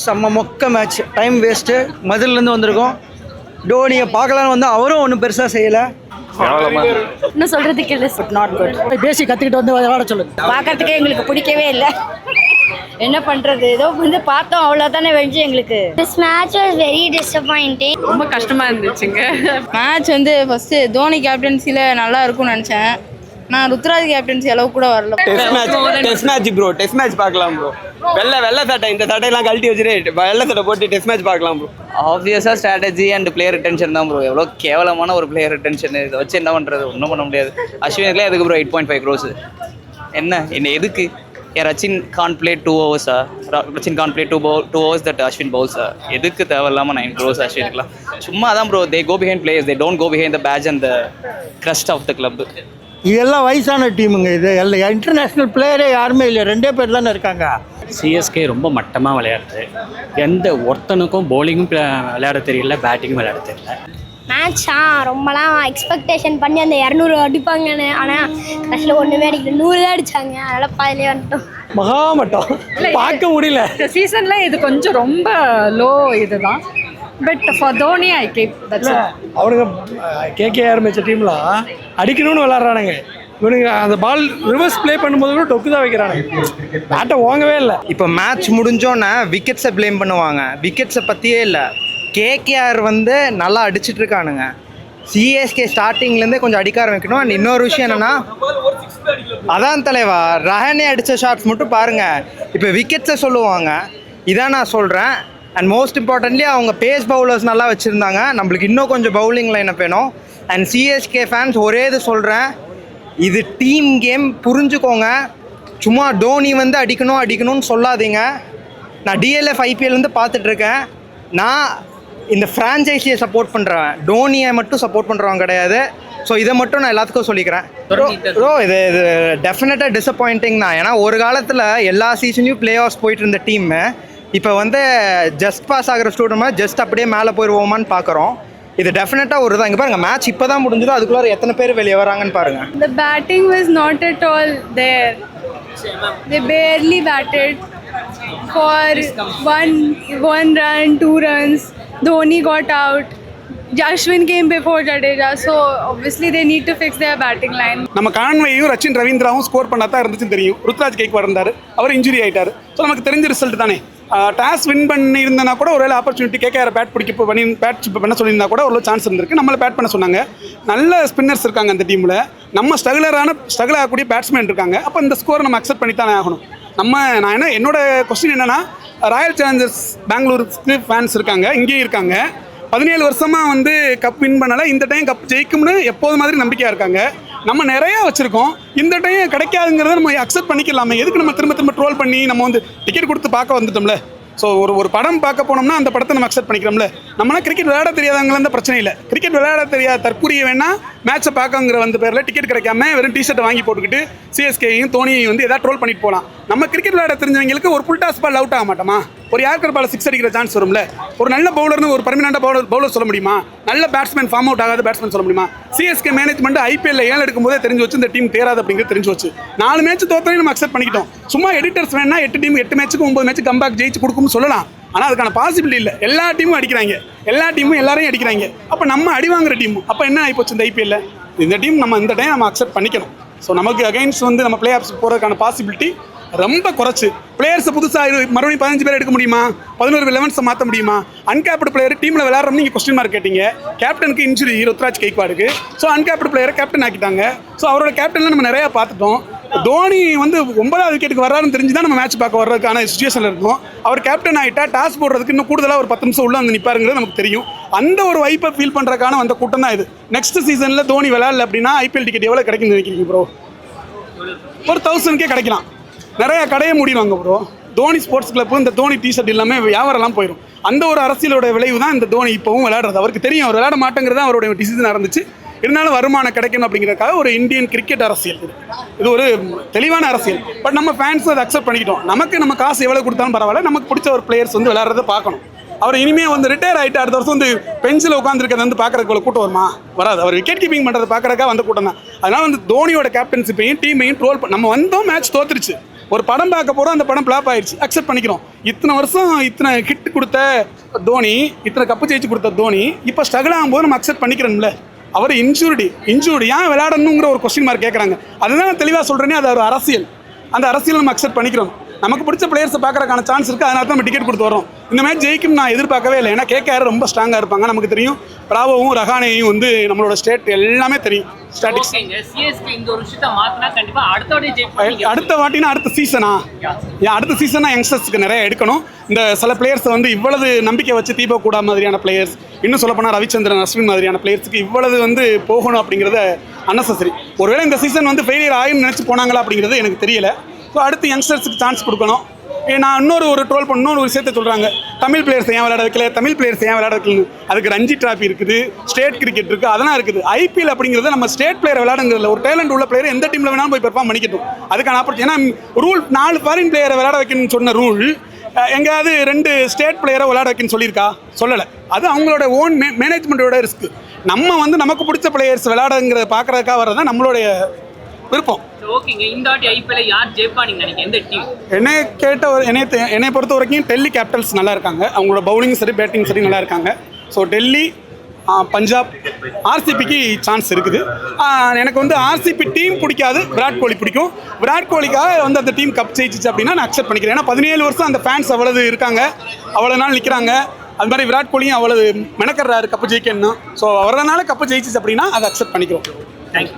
செம்ம மொக்க match, time waste. மதுரிலேருந்து வந்திருக்கோம். டோனியை பார்க்கலான்னு வந்து அவரும் ஒன்றும் பெருசாக செய்யலை. இன்னும் சொல்கிறதுக்கு இல்லை, நாட் குட். பேசி கற்றுக்கிட்டு வந்து விளையாட சொல்லுங்க. பார்க்கறதுக்கே எங்களுக்கு பிடிக்கவே இல்லை. என்ன பண்ணுறது, ஏதோ வந்து பார்த்தோம் அவ்வளோதானே வெஞ்சு எங்களுக்கு. This match was very disappointing. ரொம்ப கஷ்டமாக இருந்துச்சுங்க. மேட்ச் வந்து ஃபஸ்ட்டு தோனி கேப்டன்சியில் நல்லா இருக்கும்னு நினச்சேன். நான் ருத்ராஜ் கேப்டன்சி அளவு கூட வரல. Test match bro, test match பார்க்கலாம் ப்ரோ. வெள்ளை சட்டை, இந்த சட்டையெல்லாம் கழட்டி வச்சுட்டு வெள்ளை சட்டை போட்டு டெஸ்ட் மேட்ச் பார்க்கலாம் ப்ரோ. ஆப்வியஸாக ஸ்ட்ராட்டஜி அண்ட் பிளேயர் ரிட்டென்ஷன் தான் ப்ரோ. எவ்வளோ கேவலமான ஒரு பிளேயர் ரிட்டென்ஷன். இதை வச்சு என்ன பண்ணுறது, ஒன்றும் பண்ண முடியாது. அஸ்வினுக்குலாம் எதுக்கு ப்ரோ 8.5 crores? என்ன எதுக்கு? Rachin can play 2 overs. Rachin can play 2 overs that Ashwin bowls. எதுக்கு தேவையில்லாமல் 9 crores அஸ்வினுக்குலாம்? சும்மா தான் bro. They go behind players, they don't go behind the batch and the crust of the club. இதெல்லாம் வயசான டீமுங்க. இது எல்லாம் இன்டர்நேஷ்னல் பிளேயரே யாருமே இல்லை, 2 பேர் தானே இருக்காங்க. சிஎஸ்கே ரொம்ப மட்டமாக விளையாடுது. எந்த ஒருத்தனுக்கும் பவுலிங்கும் விளையாட தெரியல, பேட்டிங்கும் விளையாட தெரியல. மேட்ச் ரொம்பலாம் எக்ஸ்பெக்டேஷன் பண்ணி அந்த 200 அடிப்பாங்கன்னு, ஆனால் கடைசியில் ஒன்றுமே அடிக்கல, 100 தான் அடித்தாங்க. அதனால் பாதிலே வந்துட்டோம். மகாமட்டம் பார்க்க முடியல. இந்த சீசனில் இது கொஞ்சம் ரொம்ப லோ இதுதான். But for Dhoni I keep that's it. அவனுங்க கேகேஆர் மேட்ச் டீம்லாம் அடிக்கணும்னு விளாட்றானுங்க. இவனுங்க அந்த பால் ரிவர்ஸ் ப்ளே பண்ணும்போது கூட டொக்கு தான் வைக்கிறானுங்க, பேட்டை வாங்கவே இல்லை. இப்போ மேட்ச் முடிஞ்சோன்னே விக்கெட்ஸை ப்ளேம் பண்ணுவாங்க. விக்கெட்ஸை பற்றியே இல்லை. கேகேஆர் வந்து நல்லா அடிச்சிட்டு இருக்கானுங்க. சிஎஸ்கே ஸ்டார்டிங்லேருந்தே கொஞ்சம் அடிக்க ஆரம்பிக்கணும். அண்ட் இன்னொரு விஷயம் என்னென்னா, அதான் தலைவா ரஹானே அடித்த ஷாட்ஸ் மட்டும் பாருங்கள். இப்போ விக்கெட்ஸை சொல்லுவாங்க, இதான் நான் சொல்கிறேன். அண்ட் மோஸ்ட் இம்பார்ட்டன்ட்லி அவங்க பேஸ் பவுலர்ஸ் நல்லா வச்சுருந்தாங்க. நம்மளுக்கு இன்னும் கொஞ்சம் பவுலிங் லைனப் வேணும். அண்ட் சிஎஸ்கே ஃபேன்ஸ் ஒரே இது சொல்கிறேன், இது டீம் கேம், புரிஞ்சுக்கோங்க. சும்மா டோனி வந்து அடிக்கணும்னு சொல்லாதீங்க. நான் டிஎல்எஃப் ஐபிஎல் வந்து பார்த்துட்ருக்கேன். நான் இந்த ஃப்ரான்ச்சைஸியை சப்போர்ட் பண்ணுறேன், டோனியை மட்டும் சப்போர்ட் பண்ணுறவங்க கிடையாது. ஸோ இதை மட்டும் நான் எல்லாத்துக்கும் சொல்லிக்கிறேன். ப்ரோ இது டெஃபினட்டாக டிசப்பாயிண்டிங் தான். ஏன்னா ஒரு காலத்தில் எல்லா சீசன்லையும் பிளே ஆஃப்ஸ் போயிட்டு இருந்த டீம்மு இப்போ வந்து ஜஸ்ட் பாஸ் ஆகிற ஸ்டூடெண்ட் ஜஸ்ட் அப்படியே மேலே போயிடுவோமான்னு பார்க்குறோம். இது டெஃபினட்டாக ஒரு தான். இங்கே பாருங்கள், மேட்ச் இப்போ தான் முடிஞ்சதோ அதுக்குள்ளே எத்தனை பேர் வெளியே வராங்கன்னு பாருங்கள். The batting was not at all there. They barely batted for one run, 2 runs. Dhoni got out. Ashwin came before Jadeja, so obviously they need to fix their batting line. நம்ம கான்வேயும் Rachin ரவீந்திராவும் score பண்ணாதான் இருந்துச்சுன்னு தெரியும். ருத்ராஜ் கேக்வாட் இருந்தார், அவர் injury ஆகிட்டார். So நமக்கு தெரிஞ்ச result தானே. Toss win பண்ணி இருந்தனா கூட ஒரு ஆப்பர்ச்சுனிட்டி கேகேஆர் பேட் பண்ண சொல்லியிருந்தா கூட ஒரு சான்ஸ் இருந்திருக்கு. நம்மளை பேட் பண்ண சொன்னாங்க. நல்ல ஸ்பின்னர்ஸ் இருக்காங்க அந்த டீமில். நம்ம ஸ்ட்ரகிள் ஆகக்கூடிய பேட்ஸ்மேன் இருக்காங்க. அப்போ இந்த ஸ்கோரை நம்ம அக்செப்ட் பண்ணி தானே ஆகணும். என்னோட கொஸ்டின் என்னென்னா, ராயல் சேலஞ்சர்ஸ் பெங்களூருக்கு ஃபேன்ஸ் இருக்காங்க, இங்கேயும் இருக்காங்க. 17 வருஷமாக வந்து கப் வின் பண்ணலை. இந்த டைம் கப் ஜெயிக்கும்னு எப்போது மாதிரி நம்பிக்கையாக இருக்காங்க. நம்ம நிறையா வச்சுருக்கோம். இந்த டைம் கிடைக்காதுங்கிறத நம்ம அக்செப்ட் பண்ணிக்கலாமே. எதுக்கு நம்ம திரும்ப ட்ரோல் பண்ணி நம்ம வந்து டிக்கெட் கொடுத்து பார்க்க வந்துட்டோம்ல. ஸோ ஒரு படம் பார்க்க போனோம்னா அந்த படத்தை நம்ம அக்செப்ட் பண்ணிக்கிறோம்ல. நம்மளாம் கிரிக்கெட் விளையாட தெரியாதவங்களாம் தான் பிரச்சனை இல்லை. கிரிக்கெட் விளையாட தெரியாத தற்கூரிய வேணால் மேட்சை பார்க்கங்கிற வந்து பேரில் டிக்கெட் கிடைக்காம வெறும் டிஷர்ட்டை வாங்கி போட்டுக்கிட்டு சிஎஸ்கேயும் தோனியையும் வந்து எதாவது ட்ரோல் பண்ணிட்டு போகலாம். நம்ம கிரிக்கெட் விளையாட தெரிஞ்சவங்களுக்கு ஒரு புல் டாஸ் பால் அவுட் ஆக மாட்டோமா? ஒரு யார்கர் பால் 6 அடிக்கிற சான்ஸ் வரும்ல. ஒரு நல்ல பவுலர்னு ஒரு பர்மனெண்டாக பவுலர் சொல்ல முடியுமா? நல்ல பேட்ஸ்மேன் ஃபார்ம் அவுட் ஆகாத பேட்ஸ்மேன் சொல்ல முடியுமா? சிஎஸ்கே மேனேஜ்மெண்ட் ஐபிஎல்ல 7 எடுக்கும் போதே தெரிஞ்சு வச்சு இந்த டீம் தேராது அப்படிங்கிறது தெரிஞ்சு வச்சு 4 மேட்ச் தோத்தனையும் நம்ம அக்செப்ட் பண்ணிக்கிட்டோம். சும்மா எடிட்டர்ஸ் வேணா 8 டீம் 8 மேட்ச்சுக்கு 9 மேட்ச் கம்பேக் ஜெயிச்சு கொடுக்கும்னு சொல்லலாம். ஆனால் அதுக்கான பாசிபிலிட்டி இல்லை. எல்லா டீமும் அடிக்கிறாங்க, எல்லா டீமும் எல்லாரையும் அடிக்கிறாங்க. அப்போ நம்ம அடி வாங்குற டீம். அப்போ என்ன ஆகிப்போச்சு இந்த ஐபிஎல்ல? இந்த டீம் இந்த டைம் நம்ம அக்செப்ட் பண்ணிக்கணும். ஸோ நமக்கு அகைன்ஸ்ட் வந்து நம்ம பிளே ஆஃப்ஸ் போகிறதுக்கான பாசிபிலிட்டி ரொம்ப குறைச்சி. பிளேயர்ஸை புதுசாக மறுபடியும் 15 பேர் எடுக்க முடியுமா? 11 11 மாற்ற முடியுமா? அன்கேப்டு பிளேயர் டீமில் விளையாடுறோம்னு நீங்கள் கொஸ்டின் மார்க் கேட்டீங்க. கேப்டனுக்கு இன்ஜுரி ருத்ராஜ் கேக்வாடுக்கு. ஸோ அன்கேப்டு பிளேயரை கேப்டன் ஆக்கிட்டாங்க. ஸோ அவரோட கேப்டனில் நம்ம நிறையா பார்த்துட்டோம். தோனி வந்து 9வது விக்கெட்டுக்கு வர்றாருன்னு தெரிஞ்சு தான் நம்ம மேட்ச் பார்க்க வர்றதுக்கான சுச்சுவேஷனில் இருக்கும். அவர் கேப்டன் ஆகிட்டா டாஸ் போடுறதுக்கு இன்னும் கூடுதலாக ஒரு 10 நிமிஷம் உள்ள வந்து நிற்பாருங்கிறது நமக்கு தெரியும். அந்த ஒரு வைப்பை ஃபீல் பண்ணுறதுக்கான அந்த கூட்டம் தான் இது. நெக்ஸ்ட் சீசனில் தோனி விளையாடல அப்படின்னா ஐபிஎல் டிக்கெட் எவ்வளோ கிடைக்குன்னு நினைக்கிறீங்க ப்ரோ? ஒரு 1000 கிடைக்கலாம். நிறையா கடையை மூடிடுவாங்க ப்ரோ. தோனி ஸ்போர்ட்ஸ் கிளப்பு இந்த தோனி டிஷர்ட் இல்லாமல் வியாபாரம்லாம் போயிடும். அந்த ஒரு அரசியலோட விளைவு தான் இந்த தோனி இப்போவும் விளையாடுறது. அவருக்கு தெரியும் அவர் விளையாட மாட்டேங்கிறது தான் அவருடைய டிசிஷன் நடந்துச்சு. இருந்தாலும் வருமானம் கிடைக்கணும் அப்படிங்கிறதுக்காக ஒரு இந்தியன் கிரிக்கெட் அரசியல் இது ஒரு தெளிவான அரசியல். பட் நம்ம ஃபேன்ஸ் அதை அக்செப்ட் பண்ணிக்கிட்டோம். நம்ம காசு எவ்வளோ கொடுத்தாலும் பரவாயில்ல, நமக்கு பிடிச்ச ஒரு பிளேயர்ஸ் வந்து விளையாடுறத பார்க்கணும். அவர் இனிமேல் வந்து ரிட்டையர் ஆகிட்டு அடுத்த வருஷம் வந்து பெஞ்சில் உட்காந்துருக்கிறத வந்து பார்க்குறதுக்கு கூட்டம் வருமா? வராது. அவர் விக்கெட் கீப்பிங் பண்ணுறதை பார்க்குறக்கா வந்த கூட்டம் தான். அதனால் வந்து தோனியோட கேப்டன்ஷிப்பையும் டீமையும் ட்ரோல் நம்ம வந்தோம். மேட்ச் தோத்துருச்சு. ஒரு படம் பார்க்க போகிறோம், அந்த படம் ஃப்ளாப் ஆயிடுச்சு, அக்செப்ட் பண்ணிக்கிறோம். இத்தனை வருஷம் இத்தனை ஹிட் கொடுத்த தோனி, இத்தனை கப்பு ஜெயிச்சு கொடுத்த தோனி இப்போ ஸ்ட்ரகிள் ஆகும்போது நம்ம அக்செப்ட் பண்ணிக்கிறோம்ல. அவர் இன்ஜூர்டு ஏன் விளையாடணுங்கிற ஒரு கொஸ்டின் மார்க் கேட்குறாங்க. அதுதான் தெளிவாக சொல்கிறேனே, அது ஒரு அரசியல். அந்த அரசியல் நம்ம அக்செப்ட் பண்ணிக்கிறோம். நமக்கு பிடிச்ச பிளேயர்ஸை பார்க்கறதுக்கான சான்ஸ் இருக்குது, அதனால தான் நம்ம டிக்கெட் கொடுத்து வரோம். இந்த மேட்ச் ஜெயிக்கும் நான் எதிர்பார்க்கவே இல்லை. ஏன்னா கேகேஆர் ரொம்ப ஸ்ட்ராங்காக இருப்பாங்க, நமக்கு தெரியும். பிராவோவும் ரஹானேயும் வந்து நம்மளோட ஸ்டேட் எல்லாமே தெரியும். ஸ்டாட்டிக்ஸ் அடுத்த வாட்டினா அடுத்த சீசனா அடுத்த சீசனா யங்ஸ்டர்ஸ்க்கு நிறைய எடுக்கணும். இந்த சில பிளேயர்ஸை வந்து இவ்வளவு நம்பிக்கை வச்சு தீபக் கூடா மாதிரியான பிளேயர்ஸ், இன்னும் சொல்லப்போனால் ரவிச்சந்திரன், அஸ்வின் மாதிரியான பிளேயர்ஸுக்கு இவ்வளவு வந்து போகணும் அப்படிங்கிறத அன்னெசரி. ஒருவேளை இந்த சீசன் வந்து ஃபெயிலியர் ஆகுன்னு நினச்சி போனாங்களா அப்படிங்கிறது எனக்கு தெரியல. ஸோ அடுத்து யங்ஸ்டர்ஸுக்கு சான்ஸ் கொடுக்கணும். நான் இன்னொரு ட்ரோல் பண்ணணும், ஒரு விஷயத்தை சொல்கிறாங்க, தமிழ் பிளேயர்ஸ் ஏன் விளையாட வைக்கல, தமிழ் பிளேயர்ஸ் ஏன் விளையாட வைக்கல. அதுக்கு ரஞ்சி டிராஃபி இருக்குது, ஸ்டேட் கிரிக்கெட் இருக்குது, அதெல்லாம் இருக்குது. ஐபிஎல் அப்படிங்கிறது நம்ம ஸ்டேட் பிளேயர் விளையாடுங்கிறதுல ஒரு டேலண்ட் உள்ள பிளேயர் எந்த டீமில் வேணாலும் போய் பெர்ஃபார்ம் பண்ணிக்கட்டும். அதுக்கான ஆப்பர்ச்சுனிட்டி. ஏன்னா ரூல் 4 ஃபாரின் பிளேயரை விளையாட வைக்கணும்னு சொன்ன ரூல் எங்கேயாவது 2 ஸ்டேட் பிளேயரை விளையாட வைக்கணும்னு சொல்லியிருக்கா? சொல்லலை. அது அவங்களோட ஓன் மேனேஜ்மெண்ட்டோட ரிஸ்க். நம்ம வந்து நமக்கு பிடிச்ச பிளேயர்ஸ் விளையாடுங்கிறத பார்க்குறதுக்காக வர்றது தான் நம்மளுடைய விருப்பம். என்னை பொறுத்த வரைக்கும் டெல்லி கேபிட்டல்ஸ் நல்லா இருக்காங்க. அவங்களோட பவுலிங் சரி, பேட்டிங் சரி நல்லா இருக்காங்க. ஸோ டெல்லி, பஞ்சாப், ஆர்சிபிக்கு சான்ஸ் இருக்குது. எனக்கு வந்து ஆர்சிபி டீம் பிடிக்காது, விராட் கோலி பிடிக்கும். விராட் கோலிக்காக வந்து அந்த டீம் கப் ஜெயிச்சிச்சு அப்படின்னா நான் அக்செப்ட் பண்ணிக்கிறேன். ஏன்னா 17 வருஷம் அந்த ஃபேன்ஸ் அவ்வளவு இருக்காங்க, அவ்வளோ நாள் நிற்கிறாங்க. அது மாதிரி விராட் கோலியும் அவ்வளவு மெனக்கறாரு கப்பு ஜெயிக்கணும். ஸோ அவரனால கப்பு ஜெயிச்சிச்சு அப்படின்னா அதை அக்செப்ட் பண்ணிக்கிறோம். தேங்க்யூ.